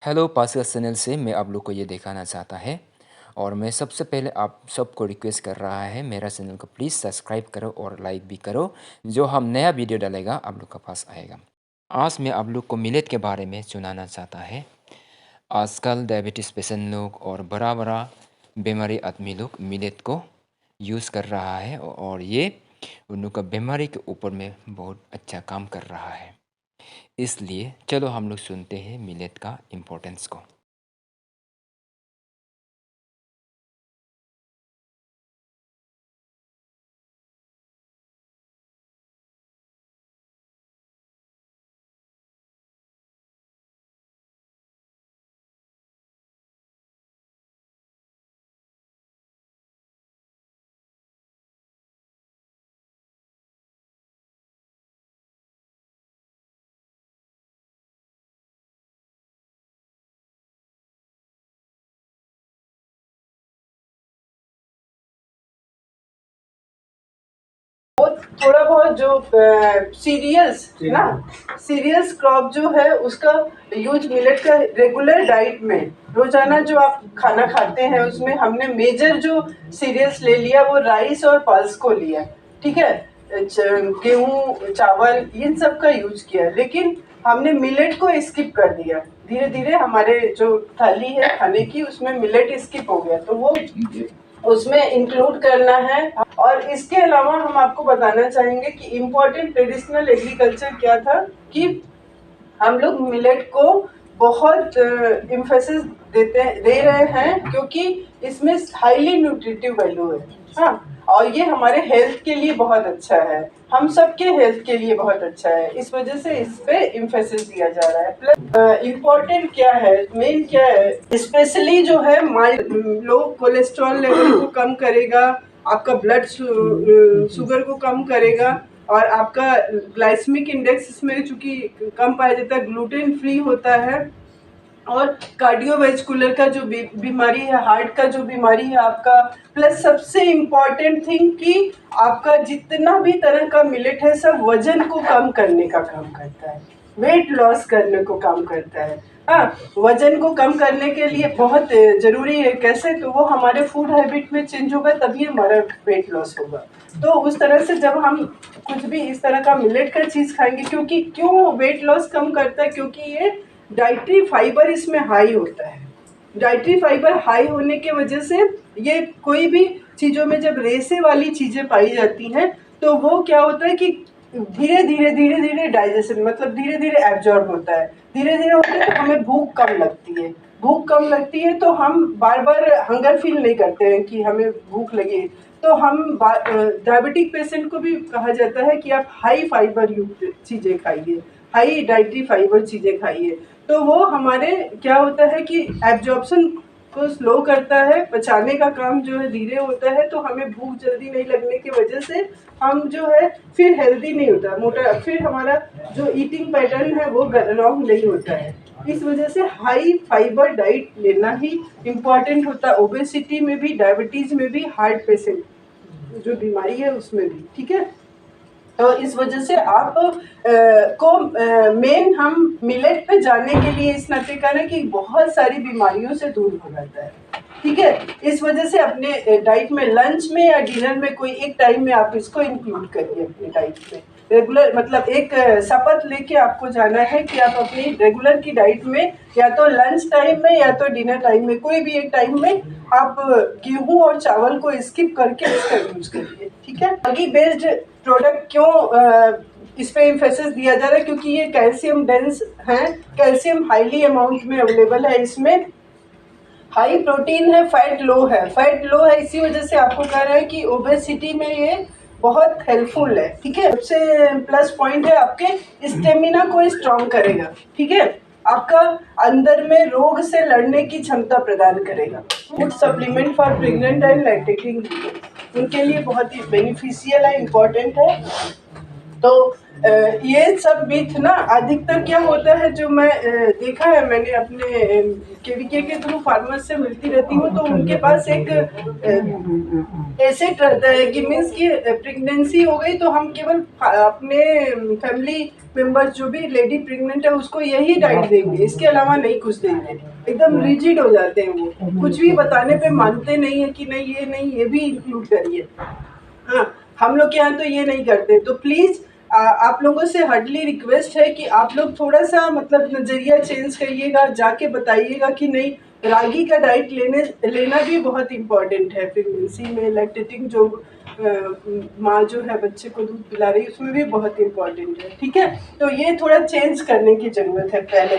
Hello pascal channel से मैं आप लोग को ये दिखाना चाहता है। और मैं सबसे पहले आप सबको रिक्वेस्ट कर रहा है मेरा चैनल को प्लीज़ सब्सक्राइब करो और लाइक भी करो। जो हम नया वीडियो डालेगा आप लोग के पास आएगा। आज मैं आप लोग को मिलेट के बारे में सुनाना चाहता है। आजकल डायबिटीज़ पेशेंट लोग और बड़ा बड़ा बीमारी आदमी लोग मिलेट को यूज़ कर रहा है और ये उन लोग का बीमारी के ऊपर में बहुत अच्छा काम कर रहा है। इसलिए चलो हम लोग सुनते हैं मिलेट का इम्पोर्टेंस को। वो थोड़ा बहुत जो सीरियल्स ना, सीरियल्स क्रॉप जो है उसका यूज मिलेट का रेगुलर डाइट में रोजाना जो आप खाना खाते हैं उसमें हमने मेजर जो सीरियल्स ले लिया वो राइस और पल्स को लिया। ठीक है, गेहूं चावल इन सब का यूज किया, लेकिन हमने मिलेट को स्किप कर दिया। धीरे धीरे हमारे जो थाली है खाने की उसमें मिलेट स्किप हो गया, तो वो उसमें इंक्लूड करना है। और इसके अलावा हम आपको बताना चाहेंगे कि इम्पोर्टेंट ट्रेडिशनल एग्रीकल्चर क्या था कि हम लोग मिलेट को बहुत इम्फेसिस दे रहे हैं क्योंकि इसमें हाईली न्यूट्रिटिव वैल्यू है। हाँ, और ये हमारे हेल्थ के लिए बहुत अच्छा है, हम सबके हेल्थ के लिए बहुत अच्छा है, इस वजह से इस पे इम्फेसिस दिया जा रहा है। प्लस इम्पोर्टेंट क्या है, मेन क्या है, स्पेशली जो है लो कोलेस्ट्रॉल लेवल को कम करेगा, आपका ब्लड शुगर को कम करेगा, और आपका ग्लाइसेमिक इंडेक्स इसमें चूंकि कम पाया जाता है, ग्लूटेन फ्री होता है, और कार्डियोवेस्कुलर का जो बीमारी है, हार्ट का जो बीमारी है आपका, प्लस सबसे इम्पॉर्टेंट थिंग कि आपका जितना भी तरह का मिलेट है सब वजन को कम करने का काम करता है, वेट लॉस करने को काम करता है। हाँ, वजन को कम करने के लिए बहुत जरूरी है। कैसे? तो वो हमारे फूड हैबिट में चेंज होगा तभी हमारा वेट लॉस होगा। तो उस तरह से जब हम कुछ भी इस तरह का मिलेट का चीज खाएंगे, क्योंकि क्यों वेट लॉस कम करता है, क्योंकि ये डाइटरी फाइबर इसमें हाई होता है। डाइटरी फाइबर हाई होने की वजह से ये कोई भी चीजों में जब रेसे वाली चीजें पाई जाती हैं तो वो क्या होता है कि धीरे धीरे डाइजेशन, मतलब धीरे धीरे एब्जॉर्ब होता है, धीरे धीरे होता है, तो हमें भूख कम लगती है। भूख कम लगती है तो हम बार बार हंगर फील नहीं करते हैं कि हमें भूख लगी। तो हम डायबिटिक पेशेंट को भी कहा जाता है कि आप हाई फाइबर युक्त चीजें खाइए, हाई डाइटरी फाइबर चीजें खाइए। तो वो हमारे क्या होता है कि एब्जॉर्प्शन को स्लो करता है, पचाने का काम जो है धीरे होता है, तो हमें भूख जल्दी नहीं लगने की वजह से हम जो है फिर हेल्दी नहीं होता, मोटा, फिर हमारा जो ईटिंग पैटर्न है वो रॉन्ग नहीं होता है। इस वजह से हाई फाइबर डाइट लेना ही इम्पॉर्टेंट होता है, ओबेसिटी में भी, डायबिटीज में भी, हार्ट पेशेंट जो बीमारी है उसमें भी। ठीक है, तो इस वजह से आप को मेन हम मिलेट पे जाने के लिए इस नाते का ना कि बहुत सारी बीमारियों से दूर हो जाता है। ठीक है, इस वजह से अपने डाइट में लंच में या डिनर में कोई एक टाइम में आप इसको इंक्लूड करिए अपनी डाइट में। रेगुलर मतलब एक शपथ लेके आपको जाना है कि आप अपनी रेगुलर की डाइट में या तो लंच टाइम में या तो डिनर टाइम में कोई भी एक टाइम में आप गेहूं और चावल को स्किप करके इसका यूज करिए। ठीक है, मैगी बेस्ड प्रोडक्ट क्यों इस पे इम्फेसिस दिया जा रहा है, क्योंकि ये कैल्शियम डेंस है, कैल्शियम हाईली अमाउंट में अवेलेबल है इसमें, हाई प्रोटीन है, फैट लो है, फैट लो है, इसी वजह से आपको कह रहे हैं कि ओबेसिटी में ये बहुत हेल्पफुल है। ठीक है, सबसे प्लस पॉइंट है आपके स्टेमिना को स्ट्रॉन्ग करेगा। ठीक है, आपका अंदर में रोग से लड़ने की क्षमता प्रदान करेगा। Food supplement for pregnant and lactating उनके लिए बहुत ही बेनिफिशियल है, इम्पोर्टेंट है। तो ये सब मिथ ना अधिकतर क्या होता है, जो मैं देखा है, मैंने अपने केवीके के थ्रू फार्मर्स से मिलती रहती हूँ, तो उनके पास एक एसेट रहता है कि मीन्स कि प्रेगनेंसी हो गई तो हम केवल अपने फैमिली मेंबर्स जो भी लेडी प्रेग्नेंट है उसको यही डाइट देंगे, इसके अलावा नहीं कुछ देंगे। एकदम रिजिड हो जाते हैं, वो कुछ भी बताने पे मानते नहीं है कि नहीं ये भी इंक्लूड करिए। हाँ, हम लोग के यहाँ तो ये नहीं करते। तो प्लीज़ आप लोगों से हर्डली रिक्वेस्ट है कि आप लोग थोड़ा सा मतलब नज़रिया चेंज करिएगा, जाके बताइएगा कि नहीं, रागी का डाइट लेना भी बहुत इम्पोर्टेंट है प्रेगनेंसी में। लैक्टेटिंग जो माँ जो है बच्चे को दूध पिला रही है उसमें भी बहुत इम्पोर्टेंट है। ठीक है, तो ये थोड़ा चेंज करने की ज़रूरत है पहले।